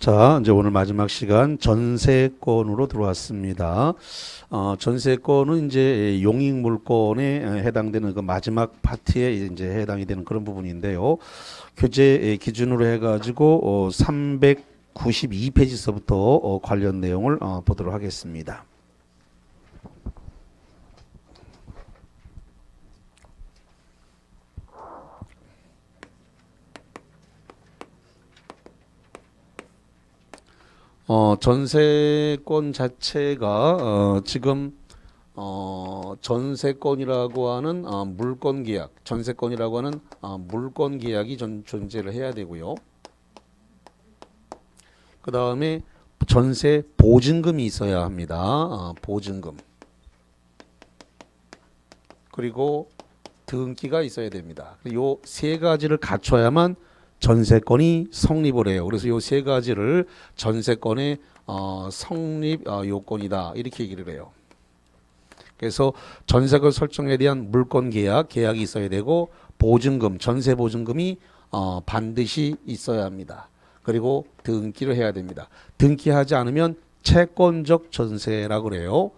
자, 이제 오늘 마지막 시간 전세권으로 들어왔습니다. 전세권은 이제 용익물권에 해당되는 그 마지막 파트에 이제 해당이 되는 그런 부분인데요. 교재 기준으로 해가지고 392페이지서부터 관련 내용을 보도록 하겠습니다. 전세권 자체가 지금 전세권이라고 하는 물권 계약, 전세권이라고 하는 물권 계약이 존재를 해야 되고요. 그 다음에 전세 보증금이 있어야 합니다. 보증금. 그리고 등기가 있어야 됩니다. 이 세 가지를 갖춰야만 전세권이 성립을 해요. 그래서 이 세 가지를 전세권의 성립 요건이다 이렇게 얘기를 해요. 그래서 전세권 설정에 대한 물권 계약이 있어야 되고 보증금, 전세 보증금이 반드시 있어야 합니다. 그리고 등기를 해야 됩니다. 등기하지 않으면 채권적 전세라고 그래요.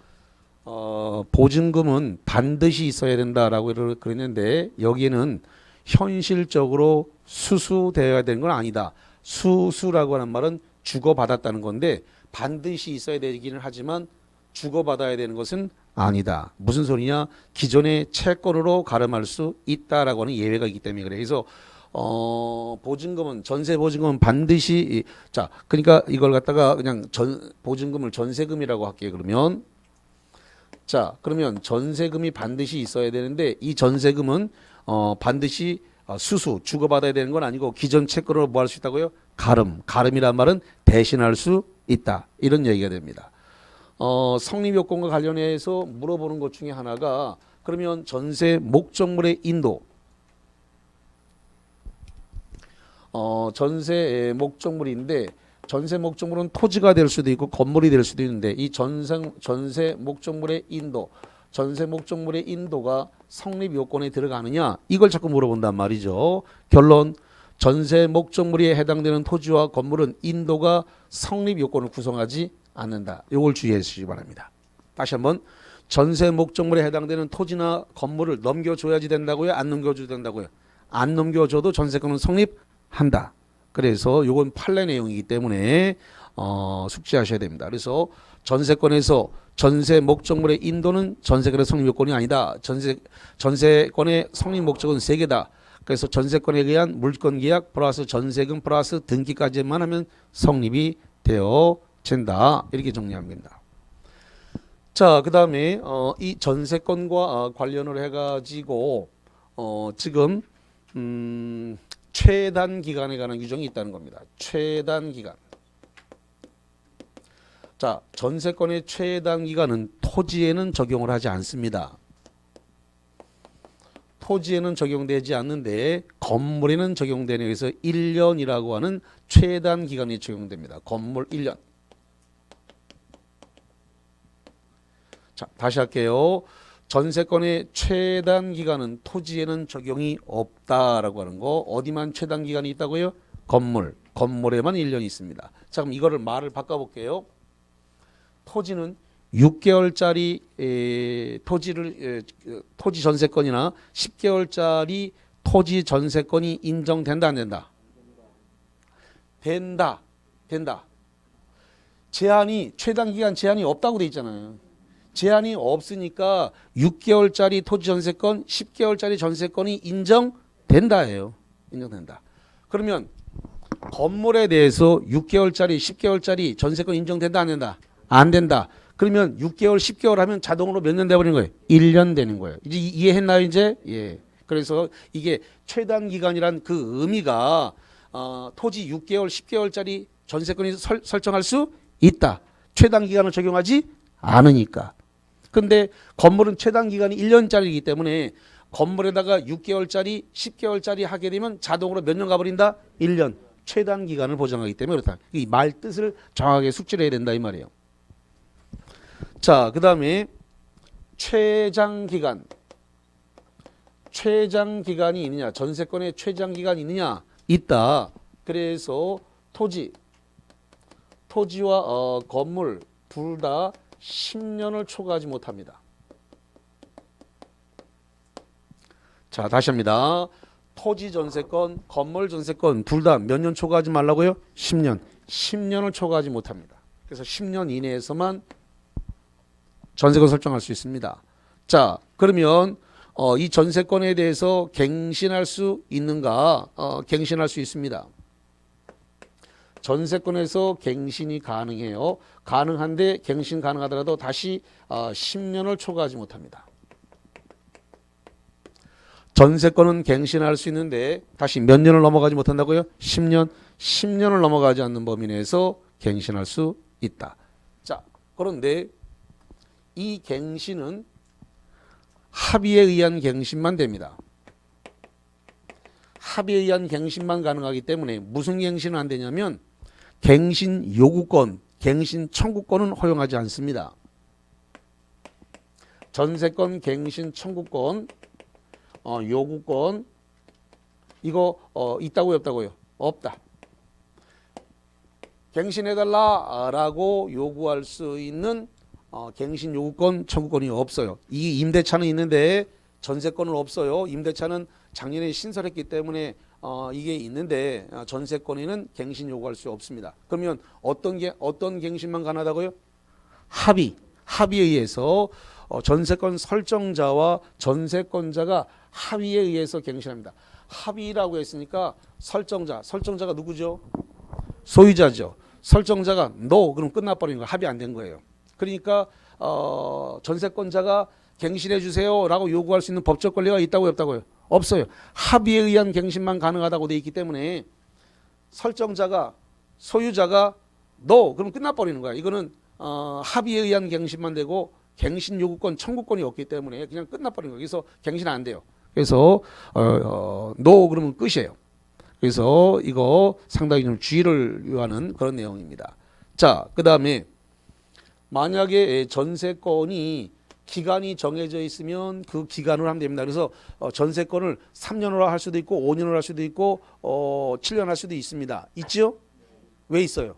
보증금은 반드시 있어야 된다라고 그랬는데 여기에는 현실적으로 수수되어야 되는 건 아니다. 수수라고 하는 말은 주고받았다는 건데 반드시 있어야 되기는 하지만 주고받아야 되는 것은 아니다. 무슨 소리냐? 기존의 채권으로 가름할 수 있다라고 하는 예외가 있기 때문에 그래. 그래서 보증금은 전세 보증금은 반드시 그러니까 이걸 갖다가 그냥 보증금을 전세금이라고 할게요. 그러면 전세금이 반드시 있어야 되는데 이 전세금은 반드시 주고받아야 되는 건 아니고 기존 채권으로 뭐 할 수 있다고요? 가름이란 말은 대신할 수 있다. 이런 얘기가 됩니다. 성립요건과 관련해서 물어보는 것 중에 하나가 그러면 전세 목적물의 인도 전세 목적물인데 전세 목적물은 토지가 될 수도 있고 건물이 될 수도 있는데 이 전세 목적물의 인도 전세 목적물의 인도가 성립 요건에 들어가느냐 이걸 자꾸 물어본단 말이죠. 결론 전세 목적물에 해당되는 토지와 건물은 인도가 성립 요건을 구성하지 않는다. 이걸 주의해 주시기 바랍니다. 다시 한번 전세 목적물에 해당되는 토지나 건물을 넘겨줘야지 된다고요? 안 넘겨줘도 된다고요? 안 넘겨줘도 전세권은 성립한다. 그래서 이건 판례 내용이기 때문에 숙지하셔야 됩니다. 그래서 전세권에서 전세 목적물의 인도는 전세권의 성립 요건이 아니다. 전세권의 성립 목적은 세 개다. 그래서 전세권에 의한 물권 계약 플러스 전세금 플러스 등기까지만 하면 성립이 되어진다. 이렇게 정리하면 됩니다. 자, 그 다음에 이 전세권과 관련을 해가지고 지금 최단 기간에 관한 규정이 있다는 겁니다. 최단 기간. 자, 전세권의 최단 기간은 토지에는 적용을 하지 않습니다. 토지에는 적용되지 않는데 건물에는 적용되는 그래서 1년이라고 하는 최단 기간이 적용됩니다. 건물 1년. 자, 다시 할게요. 전세권의 최단 기간은 토지에는 적용이 없다라고 하는 거. 어디만 최단 기간이 있다고요? 건물에만 1년이 있습니다. 자, 그럼 이거를 말을 바꿔볼게요. 토지는 6개월짜리 토지 전세권이나 10개월짜리 토지 전세권이 인정된다 안 된다? 된다. 최단 기간 제한이 없다고 돼 있잖아요. 제한이 없으니까 6개월짜리 토지 전세권, 10개월짜리 전세권이 인정된다예요. 인정된다. 그러면 건물에 대해서 6개월짜리, 10개월짜리 전세권 인정된다 안 된다? 안 된다. 그러면 6개월, 10개월 하면 자동으로 몇 년 돼버리는 거예요? 1년 되는 거예요. 이제 이해했나요, 이제? 예. 그래서 이게 최단 기간이란 그 의미가 토지 6개월, 10개월짜리 전세권이 설정할 수 있다. 최단 기간을 적용하지 않으니까. 근데 건물은 최단 기간이 1년짜리이기 때문에 건물에다가 6개월짜리, 10개월짜리 하게 되면 자동으로 몇 년 가버린다? 1년. 최단 기간을 보장하기 때문에 그렇다. 이 말 뜻을 정확하게 숙지를 해야 된다 이 말이에요. 자, 그 다음에 최장 기간이 있느냐? 전세권의 최장 기간이 있느냐? 있다. 그래서 토지 토지와 건물 둘 다 10년을 초과하지 못합니다. 자, 다시 합니다. 토지 전세권, 건물 전세권 둘 다 몇 년 초과하지 말라고요? 10년. 10년을 초과하지 못합니다. 그래서 10년 이내에서만 전세권 설정할 수 있습니다. 자, 그러면 이 전세권에 대해서 갱신할 수 있는가? 갱신할 수 있습니다. 전세권에서 갱신이 가능해요. 가능한데 갱신 가능하더라도 다시 10년을 초과하지 못합니다. 전세권은 갱신할 수 있는데 다시 몇 년을 넘어가지 못한다고요? 10년. 10년을 넘어가지 않는 범위 내에서 갱신할 수 있다. 자, 그런데 이 갱신은 합의에 의한 갱신만 됩니다. 합의에 의한 갱신만 가능하기 때문에 무슨 갱신은 안 되냐면 갱신 요구권, 갱신 청구권은 허용하지 않습니다. 전세권, 갱신 청구권, 요구권 이거 있다고요, 없다고요? 없다. 갱신해달라라고 요구할 수 있는 갱신 요구권, 청구권이 없어요. 이 임대차는 있는데 전세권은 없어요. 임대차는 작년에 신설했기 때문에 이게 있는데 전세권에는 갱신 요구할 수 없습니다. 그러면 어떤 갱신만 가능하다고요? 합의에 의해서 전세권 설정자와 전세권자가 합의에 의해서 갱신합니다. 합의라고 했으니까 설정자가 누구죠? 소유자죠. 설정자가 no 그럼 끝나버리는 거예요. 합의 안 된 거예요. 그러니까 전세권자가 갱신해 주세요라고 요구할 수 있는 법적 권리가 있다고요, 없다고요? 없어요. 합의에 의한 갱신만 가능하다고 돼 있기 때문에 설정자가 소유자가 no 그럼 끝나버리는 거야. 이거는 합의에 의한 갱신만 되고 갱신 요구권, 청구권이 없기 때문에 그냥 끝나버리는 거예요. 그래서 갱신 안 돼요. 그래서 no 그러면 끝이에요. 그래서 이거 상당히 좀 주의를 요하는 그런 내용입니다. 자, 그 다음에 만약에 전세권이 기간이 정해져 있으면 그 기간으로 하면 됩니다. 그래서 전세권을 3년으로 할 수도 있고 5년으로 할 수도 있고 7년 할 수도 있습니다. 있지요? 왜 있어요?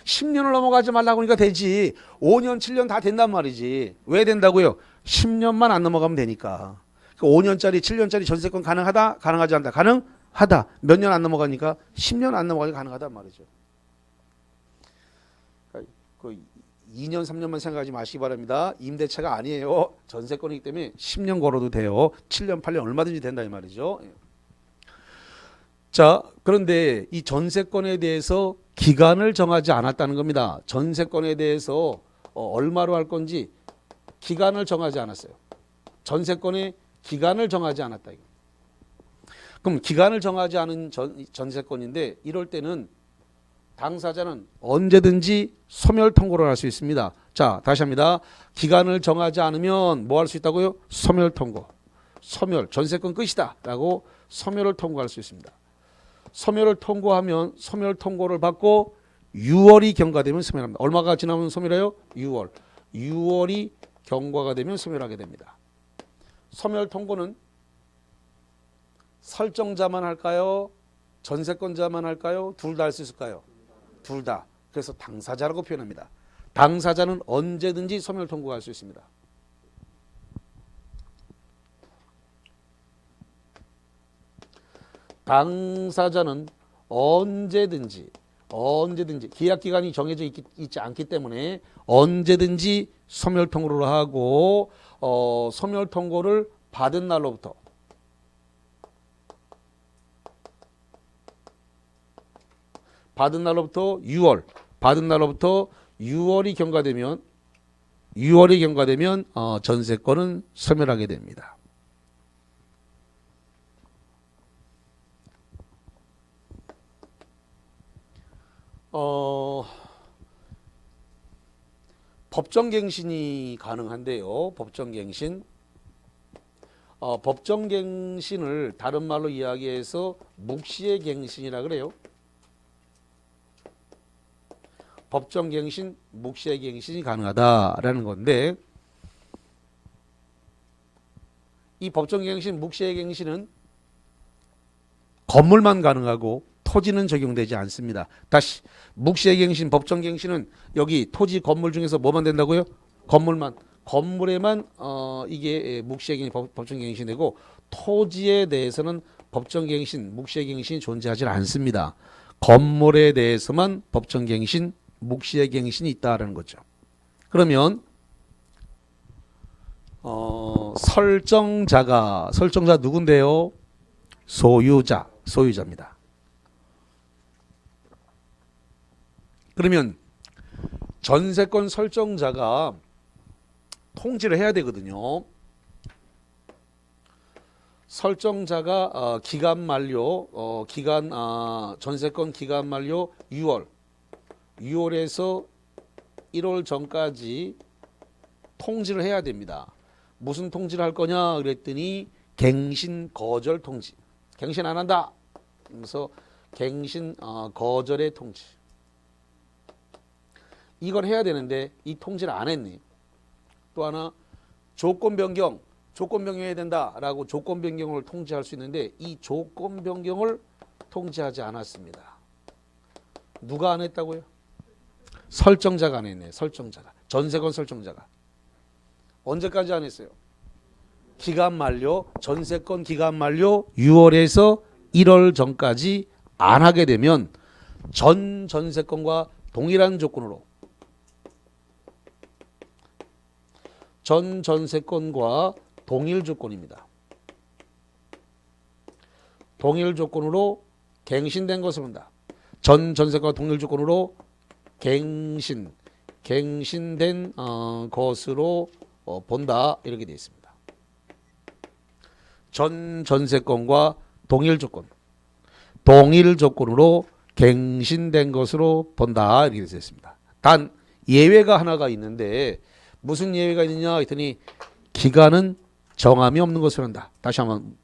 10년을 넘어가지 말라고 하니까 되지. 5년, 7년 다 된단 말이지. 왜 된다고요? 10년만 안 넘어가면 되니까. 5년짜리, 7년짜리 전세권 가능하다? 가능하지 않다? 가능하다. 몇 년 안 넘어가니까 10년 안 넘어가니까 가능하단 말이죠. 그 2년, 3년만 생각하지 마시기 바랍니다. 임대차가 아니에요. 전세권이기 때문에 10년 걸어도 돼요. 7년, 8년 얼마든지 된다 이 말이죠. 자, 그런데 이 전세권에 대해서 기간을 정하지 않았다는 겁니다. 전세권에 대해서 얼마로 할 건지 기간을 정하지 않았어요. 전세권의 기간을 정하지 않았다. 그럼 기간을 정하지 않은 전세권인데 이럴 때는 당사자는 언제든지 소멸 통고를 할 수 있습니다. 자, 다시 합니다. 기간을 정하지 않으면 뭐 할 수 있다고요? 소멸 통고. 소멸, 전세권 끝이다 라고 소멸을 통고할 수 있습니다. 소멸을 통고하면 소멸 통고를 받고 6월이 경과되면 소멸합니다. 얼마가 지나면 소멸해요? 6월. 6월이 경과가 되면 소멸하게 됩니다. 소멸 통고는 설정자만 할까요? 전세권자만 할까요? 둘 다 할 수 있을까요? 둘 다. 그래서 당사자라고 표현합니다. 당사자는 언제든지 소멸 통고할 수 있습니다. 당사자는 언제든지 계약 기간이 정해져 있지 않기 때문에 언제든지 소멸 통고를 하고 소멸 통고를 받은 날로부터 받은 날로부터 6월, 받은 날로부터 6월이 경과되면 전세권은 소멸하게 됩니다. 법정갱신이 가능한데요. 법정갱신을 다른 말로 이야기해서 묵시의 갱신이라 그래요. 법정갱신, 묵시의 갱신이 가능하다라는 건데 이 법정갱신, 묵시의 갱신은 건물만 가능하고 토지는 적용되지 않습니다. 다시 묵시의갱신, 법정갱신은 여기 토지 건물 중에서 뭐만 된다고요? 건물만. 건물에만 이게 묵시의갱신, 법정갱신이 되고 토지에 대해서는 법정갱신, 묵시의갱신이 존재하지 않습니다. 건물에 대해서만 법정갱신, 묵시의갱신이 있다라는 거죠. 그러면 설정자 누군데요? 소유자입니다. 그러면 전세권 설정자가 통지를 해야 되거든요. 설정자가 기간 만료, 전세권 기간 만료 6월에서 1월 전까지 통지를 해야 됩니다. 무슨 통지를 할 거냐 그랬더니 갱신 거절 통지. 갱신 안 한다. 그래서 갱신 거절의 통지. 이걸 해야 되는데 이 통지를 안 했네. 또 하나 조건 변경해야 된다라고 조건 변경을 통지할 수 있는데 이 조건 변경을 통지하지 않았습니다. 누가 안 했다고요? 설정자가 안 했네. 설정자가. 전세권 설정자가. 언제까지 안 했어요? 기간 만료, 전세권 기간 만료 6월에서 1월 전까지 안 하게 되면 전 전세권과 동일한 조건으로 전 전세권과 동일 조건입니다. 동일 조건으로 갱신된 것을 본다. 전 전세권과 동일 조건으로 갱신된 것으로 본다. 이렇게 되어 있습니다. 전 전세권과 동일 조건으로 갱신된 것으로 본다. 이렇게 되어 있습니다. 단 예외가 하나가 있는데 무슨 예외가 있느냐 했더니 기간은 정함이 없는 것으로 한다. 다시 한번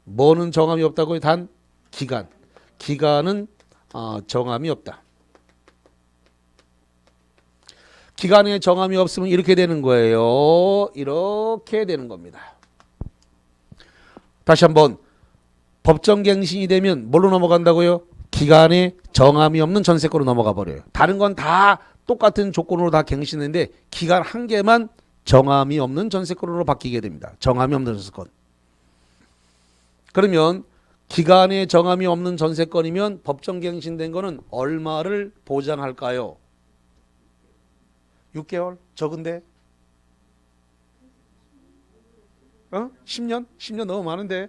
뭐는 정함이 없다고요? 단 기간은 정함이 없다. 기간에 정함이 없으면 이렇게 되는 거예요. 이렇게 되는 겁니다. 다시 한번 법정갱신이 되면 뭘로 넘어간다고요? 기간에 정함이 없는 전세권으로 넘어가 버려요. 다른 건 다 똑같은 조건으로 다 갱신했는데 기간 한 개만 정함이 없는 전세권으로 바뀌게 됩니다. 정함이 없는 전세권. 그러면 기간에 정함이 없는 전세권이면 법정갱신된 거는 얼마를 보장할까요? 6개월? 적은데? 10년? 10년 너무 많은데?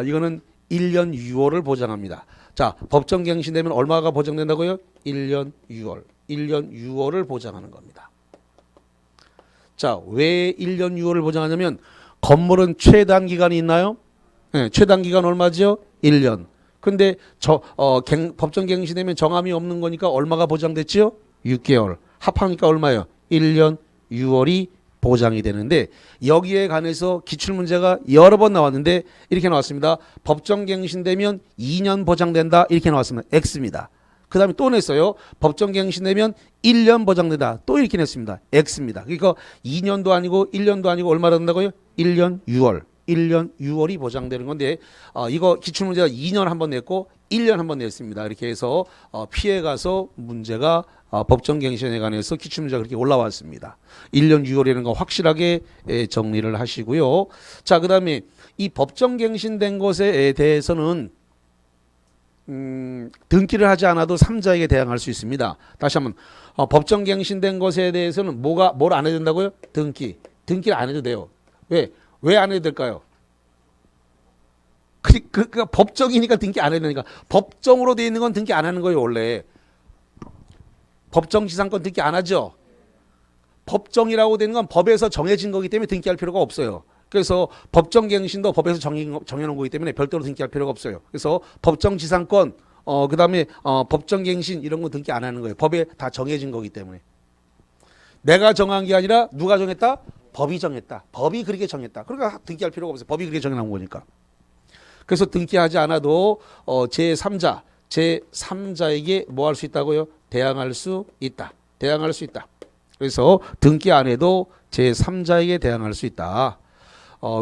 이거는 1년 6월을 보장합니다. 자, 법정갱신되면 얼마가 보장된다고요? 1년 6월. 1년 6월을 보장하는 겁니다. 자, 왜 1년 6월을 보장하냐면 건물은 최단 기간이 있나요? 네, 최단 기간 얼마죠? 1년. 근데 법정갱신되면 정함이 없는 거니까 얼마가 보장됐죠? 6개월. 합하니까 얼마예요? 1년 6월이 보장이 되는데 여기에 관해서 기출문제가 여러 번 나왔는데 이렇게 나왔습니다. 법정갱신되면 2년 보장된다. 이렇게 나왔습니다. X입니다. 그 다음에 또 냈어요. 법정갱신되면 1년 보장된다. 또 이렇게 냈습니다. X입니다. 그러니까 2년도 아니고 1년도 아니고 얼마나 된다고요? 1년 6월. 1년 6월이 보장되는 건데 이거 기출문제가 2년 한 번 냈고 1년 한 번 냈습니다. 이렇게 해서 피해가서 문제가 법정갱신에 관해서 기출문제가 그렇게 올라왔습니다. 1년 6월이라는 거 확실하게 정리를 하시고요. 자, 그 다음에 이 법정갱신된 것에 대해서는 등기를 하지 않아도 3자에게 대항할 수 있습니다. 다시 한번 법정갱신된 것에 대해서는 뭘 안 해야 된다고요? 등기를 안 해도 돼요. 왜 안 해도 될까요? 그러니까 법정이니까 등기 안 해도 되니까. 법정으로 되어 있는 건 등기 안 하는 거예요. 원래 법정지상권 등기 안 하죠. 법정이라고 되는 건 법에서 정해진 거기 때문에 등기할 필요가 없어요. 그래서 법정갱신도 법에서 정해놓은 거기 때문에 별도로 등기할 필요가 없어요. 그래서 법정지상권 그 다음에 법정갱신 이런 거 등기 안 하는 거예요. 법에 다 정해진 거기 때문에. 내가 정한 게 아니라 누가 정했다? 법이 정했다. 법이 그렇게 정했다. 그러니까 등기할 필요가 없어요. 법이 그렇게 정해놓은 거니까. 그래서 등기하지 않아도 제3자에게 뭐 할 수 있다고요? 대항할 수 있다. 대항할 수 있다. 그래서 등기 안 해도 제3자에게 대항할 수 있다.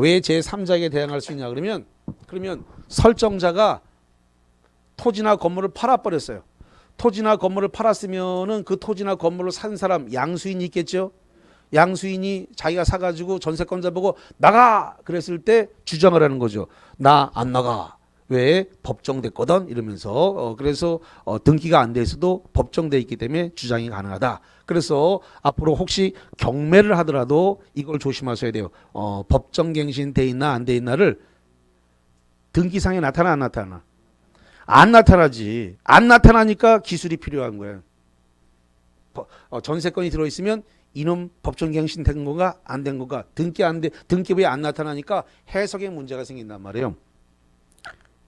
왜 제3자에게 대항할 수 있냐 그러면 설정자가 토지나 건물을 팔아버렸어요. 토지나 건물을 팔았으면은 그 토지나 건물을 산 사람 양수인이 있겠죠. 양수인이 자기가 사가지고 전세권자 보고 나가 그랬을 때 주장을 하는 거죠. 나 안 나가. 왜? 법정됐거든 이러면서 그래서 등기가 안 돼 있어도 법정돼 있기 때문에 주장이 가능하다. 그래서 앞으로 혹시 경매를 하더라도 이걸 조심하셔야 돼요. 법정갱신 돼 있나 안 돼 있나를 등기상에 나타나 안 나타나? 안 나타나지. 안 나타나니까 기술이 필요한 거예요. 전세권이 들어있으면 이놈 법정갱신 된 건가 안 된 건가 등기부에 안 나타나니까 해석에 문제가 생긴단 말이에요.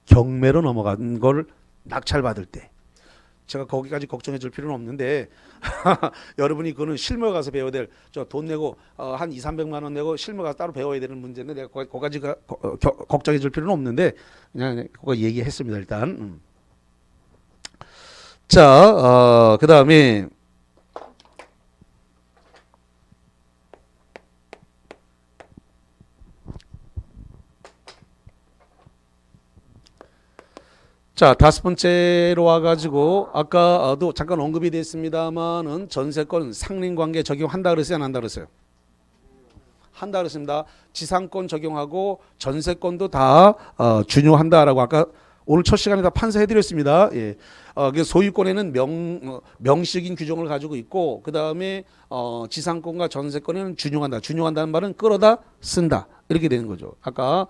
경매로 넘어간 걸 낙찰받을 때 제가 거기까지 걱정해 줄 필요는 없는데 여러분이 그거는 실무에 가서 배워야 될 저 돈 내고 한 2,300만 원 내고 실무 가서 따로 배워야 되는 문제인데 내가 거기까지 걱정해 줄 필요는 없는데 그냥 그거 얘기했습니다 일단. 자, 그 다음에 자, 다섯 번째로 와가지고 아까도 잠깐 언급이 됐습니다만은 전세권 상린관계 적용한다 그랬어요, 안 한다 그랬어요? 한다 그랬습니다. 지상권 적용하고 전세권도 다 준용한다라고 아까 오늘 첫 시간에 다 판사해드렸습니다. 예. 소유권에는 명시적인 규정을 가지고 있고 그 다음에 지상권과 전세권에는 준용한다. 준용한다는 말은 끌어다 쓴다. 이렇게 되는 거죠. 아까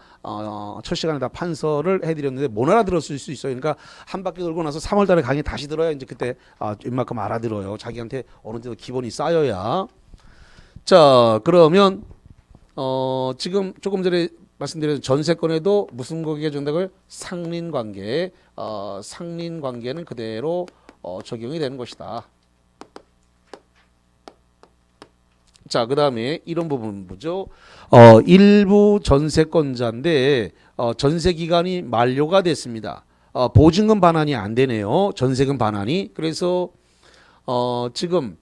첫 시간에 다 판서를 해드렸는데 못 알아들었을 수 있어요. 그러니까 한 바퀴 돌고 나서 3월달에 강의 다시 들어야 이제 그때 이만큼 알아들어요. 자기한테 어느 정도 기본이 쌓여야. 자, 그러면 지금 조금 전에 말씀드린 전세권에도 무슨 관계가 준다고요? 상린관계. 상린관계는 그대로 적용이 되는 것이다. 자, 그 다음에 이런 부분 보죠. 일부 전세권자인데 전세기간이 만료가 됐습니다. 보증금 반환이 안 되네요. 전세금 반환이. 그래서 지금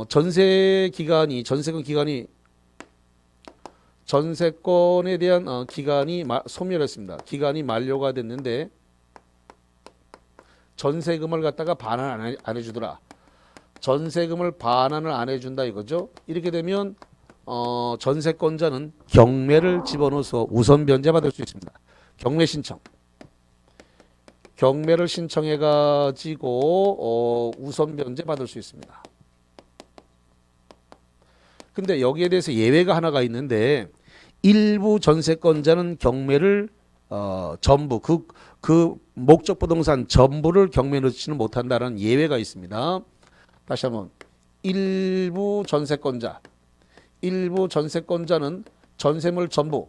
전세권 기간이 전세권에 대한 기간이 소멸했습니다. 기간이 만료가 됐는데 전세금을 갖다가 반환 안 해주더라. 전세금을 반환을 안 해준다 이거죠. 이렇게 되면 전세권자는 경매를 집어넣어서 우선 변제받을 수 있습니다. 경매 신청. 경매를 신청해 가지고 우선 변제받을 수 있습니다. 근데 여기에 대해서 예외가 하나가 있는데 일부 전세권자는 경매를 전부 그 목적 부동산 전부를 경매에 넣지는 못한다는 예외가 있습니다. 다시 한번 일부 전세권자는 전세물 전부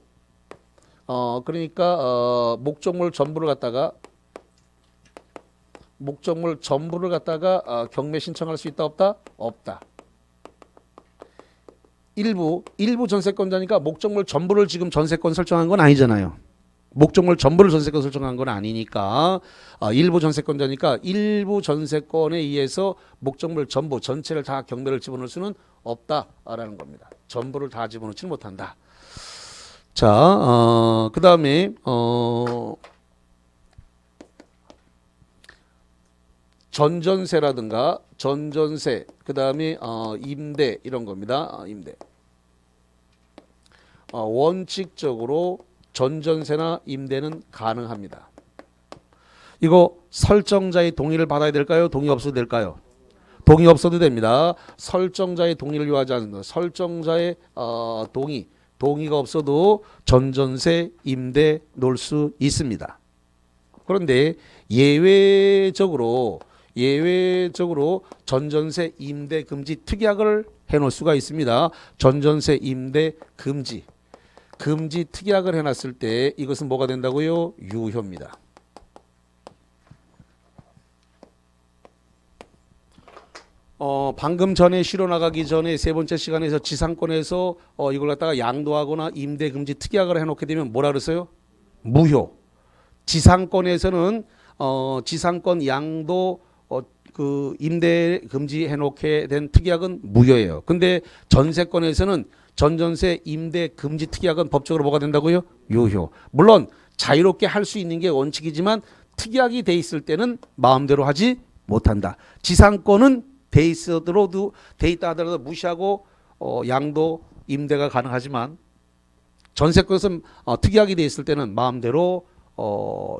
그러니까 목적물 전부를 갖다가 경매 신청할 수 있다 없다? 없다. 일부 전세권자니까 목적물 전부를 지금 전세권 설정한 건 아니잖아요. 목적물 전부를 전세권 설정한 건 아니니까 일부 전세권자니까 일부 전세권에 의해서 목적물 전부 전체를 다 경매를 집어넣을 수는 없다라는 겁니다. 전부를 다 집어넣지는 못한다. 자, 그 다음에 전전세라든가 전전세 그 다음에 임대 이런 겁니다. 임대 원칙적으로 전전세나 임대는 가능합니다. 이거 설정자의 동의를 받아야 될까요? 동의 없어도 될까요? 동의 없어도 됩니다. 설정자의 동의를 요하지 않는다. 설정자의 동의가 없어도 전전세 임대 놓을 수 있습니다. 그런데 예외적으로 전전세 임대 금지 특약을 해놓을 수가 있습니다. 전전세 임대 금지 특약을 해놨을 때 이것은 뭐가 된다고요? 유효입니다. 방금 전에 실어 나가기 전에 세 번째 시간에서 지상권에서 이걸 갖다가 양도하거나 임대 금지 특약을 해놓게 되면 뭐라 그랬어요? 무효. 지상권에서는 지상권 양도 그 임대 금지 해놓게 된 특약은 무효예요. 근데 전세권에서는 전전세 임대 금지 특약은 법적으로 뭐가 된다고요? 유효. 물론 자유롭게 할 수 있는 게 원칙이지만 특약이 돼 있을 때는 마음대로 하지 못한다. 지상권은 돼 있다 하더라도 무시하고 양도 임대가 가능하지만 전세권에서 특약이 돼 있을 때는 마음대로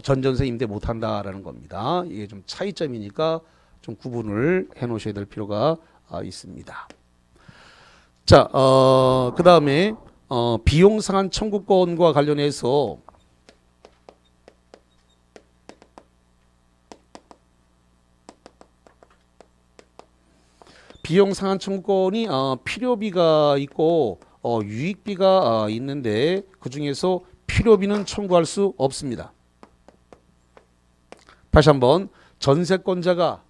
전전세 임대 못한다라는 겁니다. 이게 좀 차이점이니까 좀 구분을 해 놓으셔야 될 필요가 있습니다. 자, 그 다음에 비용 상한 청구권과 관련해서 비용 상한 청구권이 필요비가 있고 유익비가 있는데 그 중에서 필요비는 청구할 수 없습니다. 다시 한번 전세권자가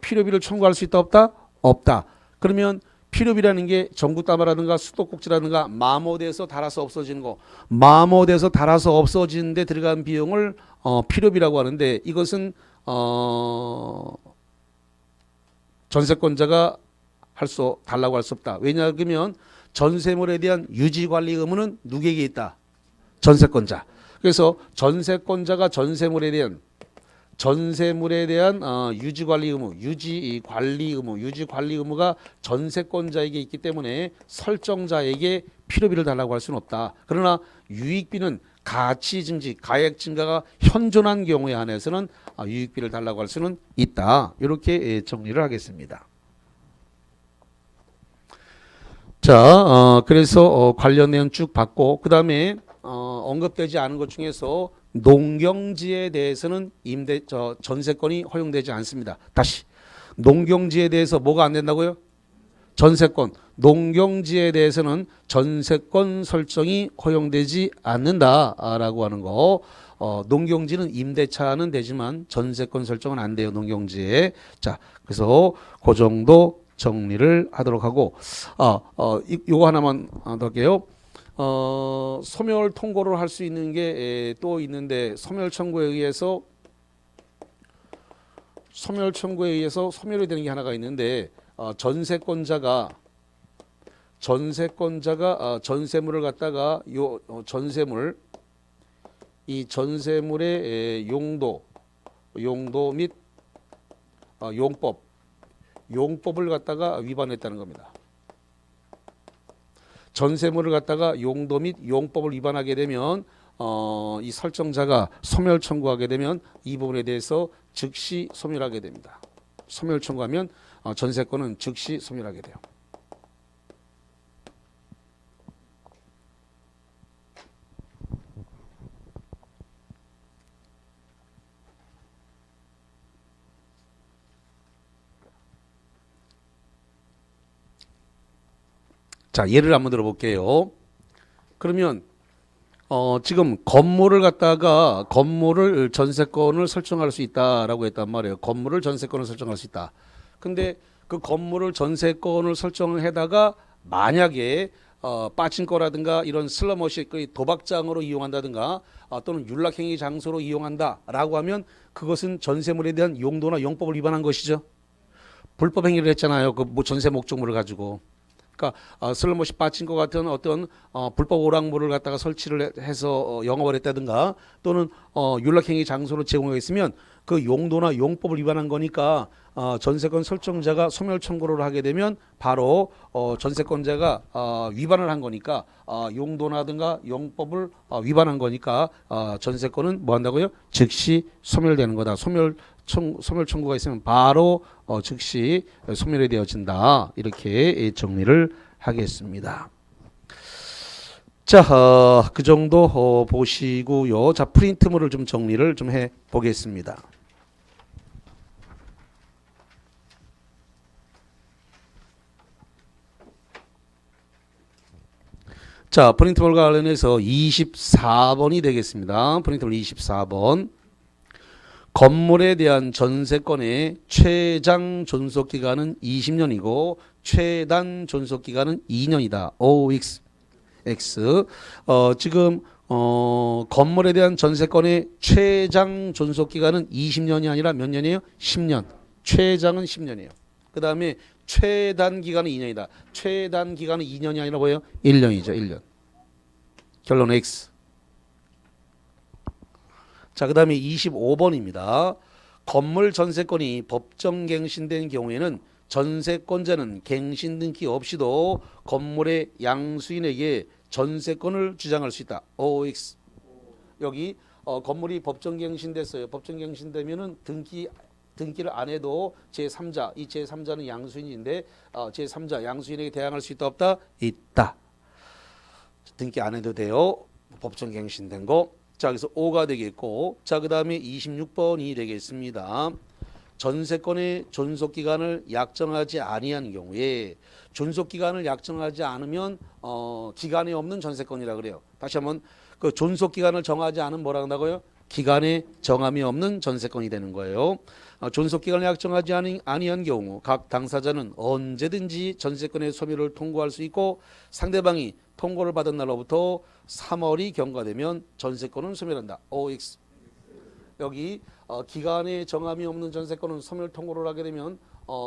필요비를 청구할 수 있다 없다? 없다. 그러면 필요비라는 게 전구담화라든가 수도꼭지라든가 마모돼서 닳아서 없어지는 거, 마모돼서 닳아서 없어지는 데 들어간 비용을 필요비라고 하는데 이것은 전세권자가 달라고 할 수 없다. 왜냐하면 전세물에 대한 유지관리 의무는 누구에게 있다? 전세권자. 그래서 전세권자가 전세물에 대한 유지관리 의무가 전세권자에게 있기 때문에 설정자에게 필요비를 달라고 할 수는 없다. 그러나 유익비는 가치 증지, 가액 증가가 현존한 경우에 한해서는 유익비를 달라고 할 수는 있다. 이렇게 정리를 하겠습니다. 자, 그래서 관련 내용 쭉 봤고, 그 다음에 언급되지 않은 것 중에서 농경지에 대해서는 전세권이 허용되지 않습니다. 다시 농경지에 대해서 뭐가 안 된다고요? 전세권. 농경지에 대해서는 전세권 설정이 허용되지 않는다라고 하는 거. 농경지는 임대차는 되지만 전세권 설정은 안 돼요. 농경지에. 자, 그래서 그 정도 정리를 하도록 하고, 요거 하나만 더 할게요. 소멸 통고를 할 수 있는 게 또 있는데 소멸 청구에 의해서 소멸이 되는 게 하나가 있는데 전세권자가 전세물을 갖다가 이 전세물의 용도 및 용법을 갖다가 위반했다는 겁니다. 전세물을 갖다가 용도 및 용법을 위반하게 되면 이 설정자가 소멸 청구하게 되면 이 부분에 대해서 즉시 소멸하게 됩니다. 소멸 청구하면 전세권은 즉시 소멸하게 돼요. 자, 예를 한번 들어볼게요. 그러면 지금 건물을 전세권을 설정할 수 있다라고 했단 말이에요. 건물을 전세권을 설정할 수 있다. 근데 그 건물을 전세권을 설정을 해다가 만약에 빠친코라든가 이런 슬러머시 도박장으로 이용한다든가 또는 윤락행위 장소로 이용한다라고 하면 그것은 전세물에 대한 용도나 용법을 위반한 것이죠. 불법 행위를 했잖아요. 그 전세 목적물을 가지고. 그러니까 슬러머시 빠친코 같은 어떤 불법 오락물을 갖다가 설치를 해서 영업을 했다든가 또는 윤락행위 장소로 제공했으면 그 용도나 용법을 위반한 거니까 전세권 설정자가 소멸 청구를 하게 되면 바로 전세권자가 위반을 한 거니까 용도나든가 용법을 위반한 거니까 전세권은 뭐 한다고요? 즉시 소멸되는 거다. 소멸 청구가 있으면 바로 즉시 소멸이 되어진다. 이렇게 정리를 하겠습니다. 자, 그 정도 보시고요. 자, 프린트물을 좀 정리를 좀 해 보겠습니다. 자, 프린트물과 관련해서 24번이 되겠습니다. 프린트물 24번. 건물에 대한 전세권의 최장 존속기간은 20년이고 최단 존속기간은 2년이다. OX. 지금 건물에 대한 전세권의 최장 존속기간은 20년이 아니라 몇 년이에요? 10년. 최장은 10년이에요. 그 다음에 최단 기간은 2년이다. 최단 기간은 2년이 아니라 뭐예요? 1년이죠. 1년. 결론 X. 자, 그 다음에 25번입니다. 건물 전세권이 법정갱신된 경우에는 전세권자는 갱신 등기 없이도 건물의 양수인에게 전세권을 주장할 수 있다. OX. 여기 건물이 법정갱신됐어요. 법정갱신되면은 등기를 안 해도 제3자, 이 제3자는 양수인인데 제3자 양수인에게 대항할 수 있다 없다? 있다. 등기 안 해도 돼요. 법정갱신된 거. 자, 그래서 5가 되겠고, 자, 그 다음에 26번이 되겠습니다. 전세권의 존속기간을 약정하지 아니한 경우에, 존속기간을 약정하지 않으면 기간이 없는 전세권이라 그래요. 다시 한번 그 존속기간을 정하지 않은 뭐라 한다고요? 기간에 정함이 없는 전세권이 되는 거예요. 존속기간을 약정하지 아니한 경우 각 당사자는 언제든지 전세권의 소멸을 통고할 수 있고, 상대방이 통고를 받은 날로부터 3월이 경과되면 전세권은 소멸한다. OX. 여기 기간에 정함이 없는 전세권은 소멸 통고를 하게 되면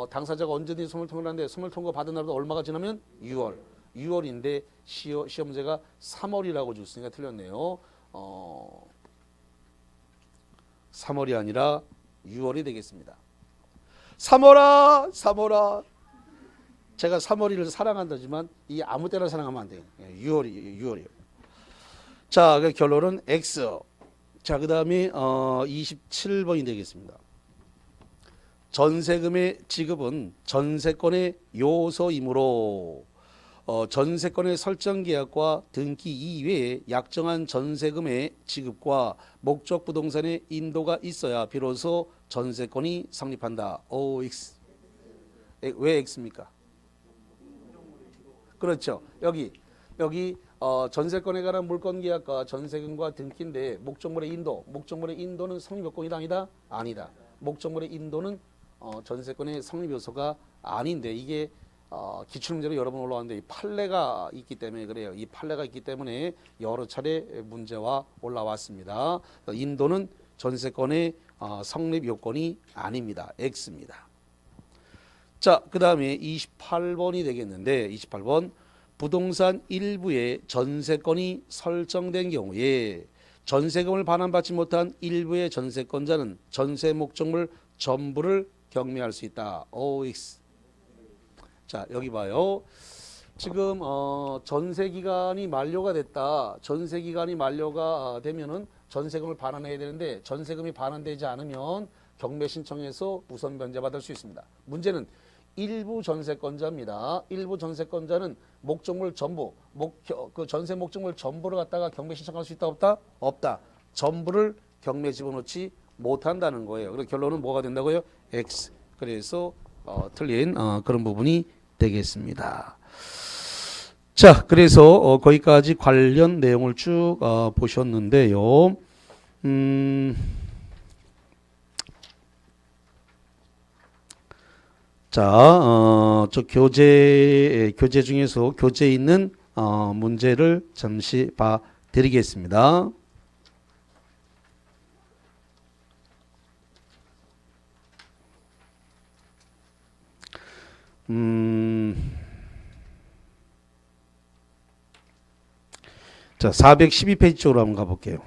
당사자가 언제든지 소멸 통고를 하는데, 소멸 통고 받은 날부터 얼마가 지나면 6월. 6월인데 시험제가 3월이라고 줬으니까 틀렸네요. 3월이 아니라 6월이 되겠습니다. 3월아 3월아. 제가 3월이를 사랑한다지만 이 아무 때나 사랑하면 안 돼요. 6월이에요. 자, 그 결론은 X. 자, 그 다음에 27번이 되겠습니다. 전세금의 지급은 전세권의 요소이므로 전세권의 설정 계약과 등기 이외에 약정한 전세금의 지급과 목적 부동산의 인도가 있어야 비로소 전세권이 성립한다. OX. 왜 X입니까? 그렇죠. 여기 전세권에 관한 물권 계약과 전세금과 등기인데 목적물의 인도는 성립 요건이다 아니다? 아니다. 목적물의 인도는 전세권의 성립 요소가 아닌데, 이게 기출문제로 여러 번 올라왔는데 이 판례가 있기 때문에 그래요. 이 판례가 있기 때문에 여러 차례 문제와 올라왔습니다. 인도는 전세권의 성립 요건이 아닙니다. X입니다. 자, 그 다음에 28번이 되겠는데, 28번 부동산 일부의 전세권이 설정된 경우에 전세금을 반환받지 못한 일부의 전세권자는 전세 목적물 전부를 경매할 수 있다. OX. 자, 여기 봐요. 지금 전세기간이 만료가 됐다. 전세기간이 만료가 되면은 전세금을 반환해야 되는데, 전세금이 반환되지 않으면 경매 신청해서 우선 변제받을 수 있습니다. 문제는 일부 전세권자입니다. 일부 전세권자는 목적물 전부, 그 전세 목적물 전부를 갖다가 경매 신청할 수 있다 없다? 없다. 전부를 경매 집어넣지 못한다는 거예요. 그래서 결론은 뭐가 된다고요? X. 그래서 틀린 그런 부분이 되겠습니다. 자, 그래서 거기까지 관련 내용을 쭉 보셨는데요. 자, 저 교재 중에서 교재에 있는 문제를 잠시 봐 드리겠습니다. 자, 412페이지 쪽으로 한번 가볼게요.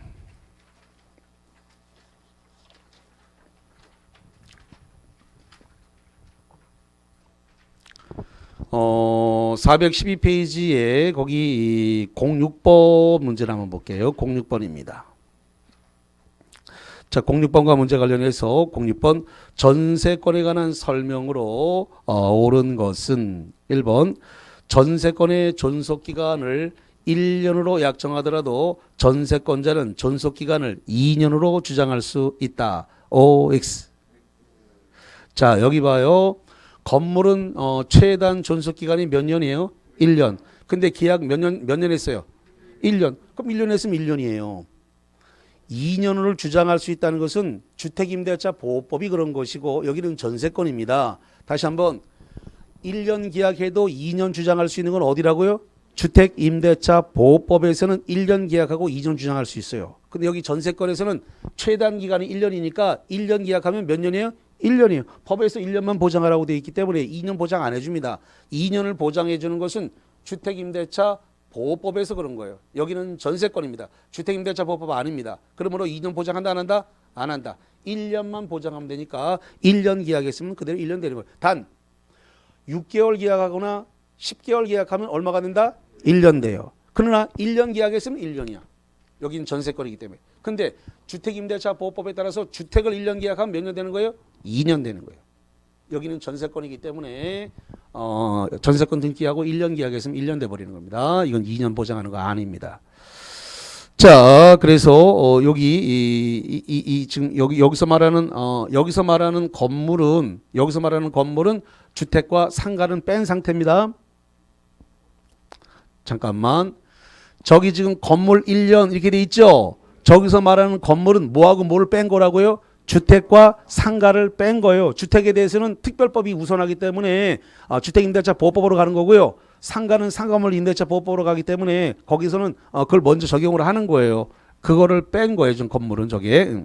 412페이지에 거기 06번 문제를 한번 볼게요. 06번입니다. 자, 06번과 문제 관련해서 06번 전세권에 관한 설명으로 옳은 것은 1번 전세권의 존속기간을 1년으로 약정하더라도 전세권자는 존속기간을 2년으로 주장할 수 있다. OX. 자, 여기 봐요. 건물은 최단 존속기간이 몇 년이에요? 1년. 근데 계약 몇 년 했어요? 1년. 그럼 1년 했으면 1년이에요. 2년을 주장할 수 있다는 것은 주택임대차 보호법이 그런 것이고, 여기는 전세권입니다. 다시 한번 1년 계약해도 2년 주장할 수 있는 건 어디라고요? 주택임대차 보호법에서는 1년 계약하고 2년 주장할 수 있어요. 근데 여기 전세권에서는 최단 기간이 1년이니까 1년 계약하면 몇 년이에요? 1년이에요. 법에서 1년만 보장하라고 되어 있기 때문에 2년 보장 안 해줍니다. 2년을 보장해 주는 것은 주택임대차 보호법에서 그런 거예요. 여기는 전세권입니다. 주택임대차 보호법 아닙니다. 그러므로 2년 보장한다 안 한다? 안 한다. 1년만 보장하면 되니까 1년 계약했으면 그대로 1년 되는 거예요. 단 6개월 계약하거나 10개월 계약하면 얼마가 된다? 1년 돼요. 그러나 1년 계약했으면 1년이야. 여기는 전세권이기 때문에. 근데 주택임대차 보호법에 따라서 주택을 1년 계약하면 몇 년 되는 거예요? 2년 되는 거예요. 여기는 전세권이기 때문에 전세권 등기하고 1년 계약했으면 1년 돼 버리는 겁니다. 이건 2년 보장하는 거 아닙니다. 자, 그래서 여기 지금 여기서 말하는 건물은 주택과 상가는 뺀 상태입니다. 잠깐만. 저기 지금 건물 1년 이렇게 돼 있죠? 저기서 말하는 건물은 뭐하고 뭐를 뺀 거라고요? 주택과 상가를 뺀 거예요. 주택에 대해서는 특별법이 우선하기 때문에 주택임대차 보호법으로 가는 거고요. 상가는 상가물 임대차 보호법으로 가기 때문에 거기서는 그걸 먼저 적용을 하는 거예요. 그거를 뺀 거예요. 지금 건물은 저게.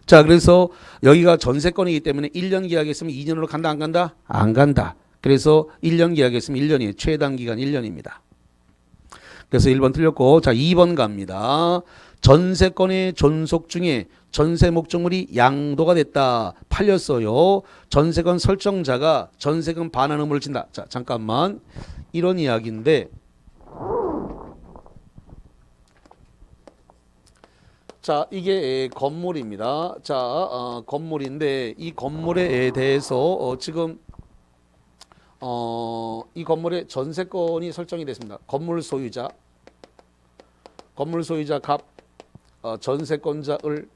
자, 그래서 여기가 전세권이기 때문에 1년 계약했으면 2년으로 간다 안 간다? 안 간다. 그래서 1년 계약했으면 1년이에요. 최단 기간 1년입니다. 그래서 1번 틀렸고, 자 2번 갑니다. 전세권의 존속 중에 전세 목적물이 양도가 됐다. 팔렸어요. 전세권 설정자가 전세금 반환 의무를 진다. 자, 잠깐만. 이런 이야기인데, 자, 이게 건물입니다. 자, 건물인데 이 건물에 대해서 지금 이 건물의 전세권이 설정이 됐습니다. 건물 소유자 갑 전세권자 을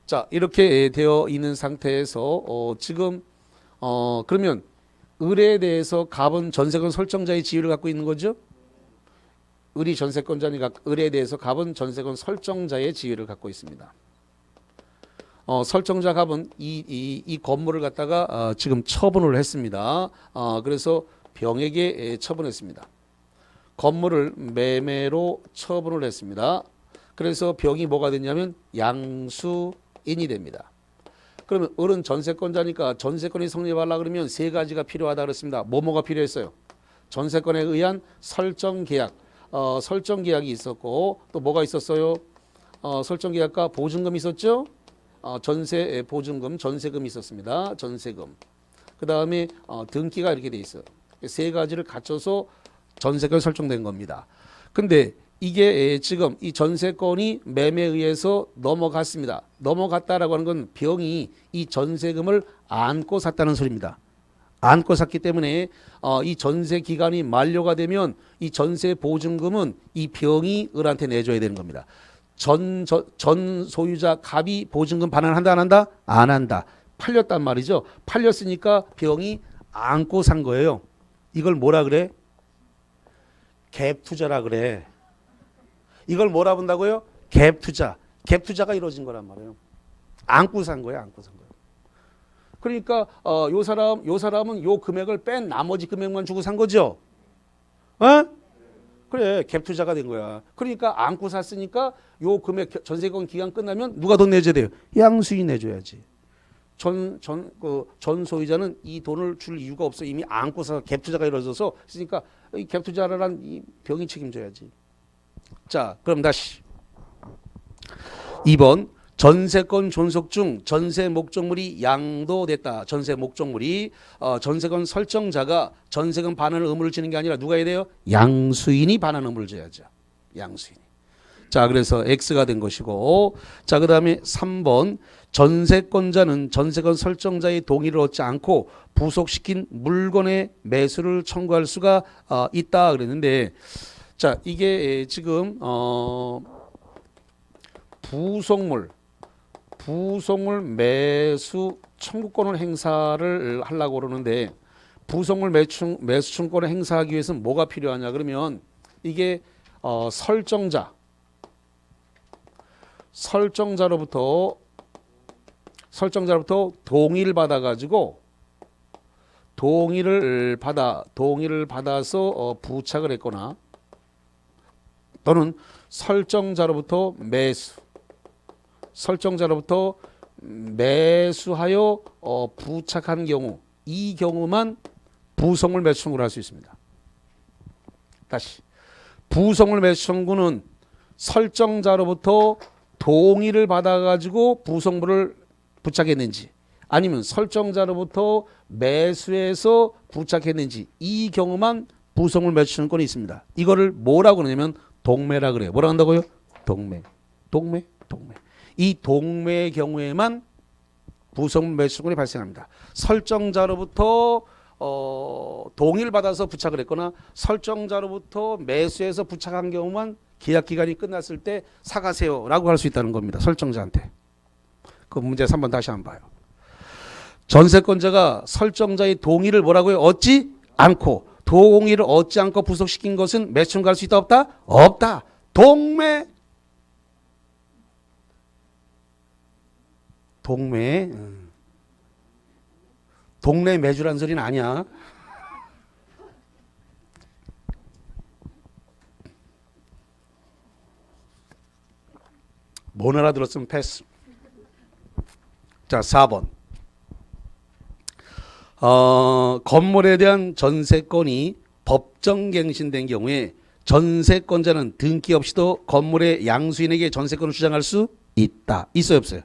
자, 이렇게 되어 있는 상태에서 지금 그러면 을에 대해서 갑은 전세권 설정자의 지위를 갖고 있는 거죠. 을이 전세권자니까 을에 대해서 갑은 전세권 설정자의 지위를 갖고 있습니다. 설정자 갑은 이 건물을 갖다가 지금 처분을 했습니다. 그래서 병에게 처분했습니다. 건물을 매매로 처분을 했습니다. 그래서 병이 뭐가 됐냐면 양수인이 됩니다. 그러면 을은 전세권자니까 전세권이 성립하려고 그러면 세 가지가 필요하다 그랬습니다. 뭐가 필요했어요? 전세권에 의한 설정 계약, 설정 계약이 있었고 또 뭐가 있었어요? 설정 계약과 보증금이 있었죠? 전세 보증금, 전세금이 있었습니다. 전세금. 그 다음에 등기가 이렇게 돼 있어요. 세 가지를 갖춰서 전세권이 설정된 겁니다. 근데 이게 지금 이 전세권이 매매에 의해서 넘어갔습니다. 넘어갔다라고 하는 건 병이 이 전세금을 안고 샀다는 소리입니다. 안고 샀기 때문에 이 전세 기간이 만료가 되면 이 전세 보증금은 이 병이 을한테 내줘야 되는 겁니다. 전 소유자 갑이 보증금 반환한다 안 한다? 안 한다. 팔렸단 말이죠. 팔렸으니까 병이 안고 산 거예요. 이걸 뭐라 그래? 갭 투자라 그래. 이걸 뭐라 본다고요? 갭 투자. 갭 투자가 이루어진 거란 말이에요. 안고 산 거예요. 안고 산 거예요. 그러니까 요 사람은 요 금액을 뺀 나머지 금액만 주고 산 거죠. 그래, 갭 투자가 된 거야. 그러니까 안고 샀으니까 요 금액 전세권 기간 끝나면 누가 돈 내줘야 돼요? 양수인이 내줘야지. 전 소유자는 이 돈을 줄 이유가 없어. 이미 안고 사서 갭 투자가 이루어져서 있으니까 이 갭 투자를 이 병이 책임져야지. 자, 그럼 다시 2번 전세권 존속 중 전세 목적물이 양도됐다. 전세 목적물이 전세권 설정자가 전세금 반환 의무를 지는 게 아니라 누가 해야 돼요? 양수인이 반환 의무를 져야죠. 양수인이. 자, 그래서 X가 된 것이고, 자, 그 다음에 3번 전세권자는 전세권 설정자의 동의를 얻지 않고 부속시킨 물건의 매수를 청구할 수가 있다 그랬는데, 자, 이게 지금 부속물 매수 청구권을 행사를 하려고 그러는데, 부속물 매수 청구권을 행사하기 위해서는 뭐가 필요하냐 그러면 이게 설정자로부터 동의를 받아서 부착을 했거나 또는 설정자로부터 매수하여 부착한 경우 이 경우만 부속물 매수 청구를 할 수 있습니다. 다시 부속물 매수 청구는 설정자로부터 동의를 받아가지고 부속물을 부착했는지 아니면 설정자로부터 매수해서 부착했는지 이 경우만 부속물 매수 청구권이 있습니다. 이거를 뭐라고 그러냐면 동매라 그래요. 뭐라 한다고요? 동매. 이 동매의 경우에만 부속물 매수 청구권이 발생합니다. 설정자로부터 동의를 받아서 부착을 했거나 설정자로부터 매수해서 부착한 경우만 계약 기간이 끝났을 때 사가세요라고 할 수 있다는 겁니다. 설정자한테. 그 문제 3번 다시 한번 봐요. 전세권자가 설정자의 동의를 뭐라고요? 얻지 않고 동의를 얻지 않고 부속시킨 것은 매수 청구할 수 있다 없다? 없다. 동매 동네 매주란 소리는 아니야. 못 알아들었으면 패스. 자, 4번. 건물에 대한 전세권이 법정갱신된 경우에 전세권자는 등기 없이도 건물의 양수인에게 전세권을 주장할 수 있다. 있어요, 없어요?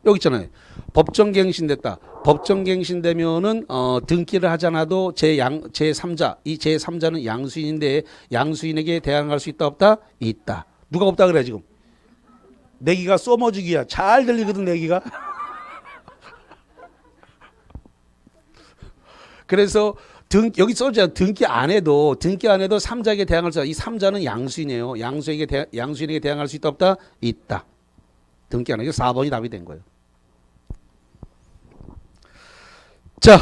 여기 있잖아요. 법정갱신됐다. 법정갱신되면은 등기를 하지 않아도 제3자, 이 제3자는 양수인인데 양수인에게 대항할 수 있다 없다? 있다. 누가 없다 그래 지금? 내기가 써머지기야. 잘 들리거든 내기가. 그래서 여기 써져 등기 안 해도 3자에게 대항할 수 있다. 이 3자는 양수인이에요. 양수인에게 대항할 수 있다 없다? 있다. 등기 안 해도 4번이 답이 된 거예요. 자,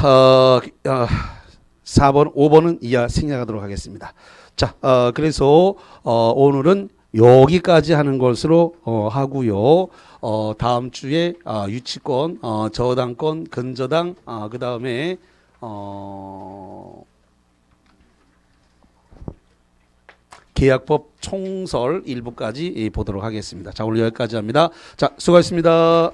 4번, 5번은 이하 생략하도록 하겠습니다. 자, 그래서 오늘은 여기까지 하는 것으로 하고요. 다음 주에 유치권, 저당권, 근저당, 그 다음에 계약법 총설 일부까지 보도록 하겠습니다. 자, 오늘 여기까지 합니다. 자, 수고하셨습니다.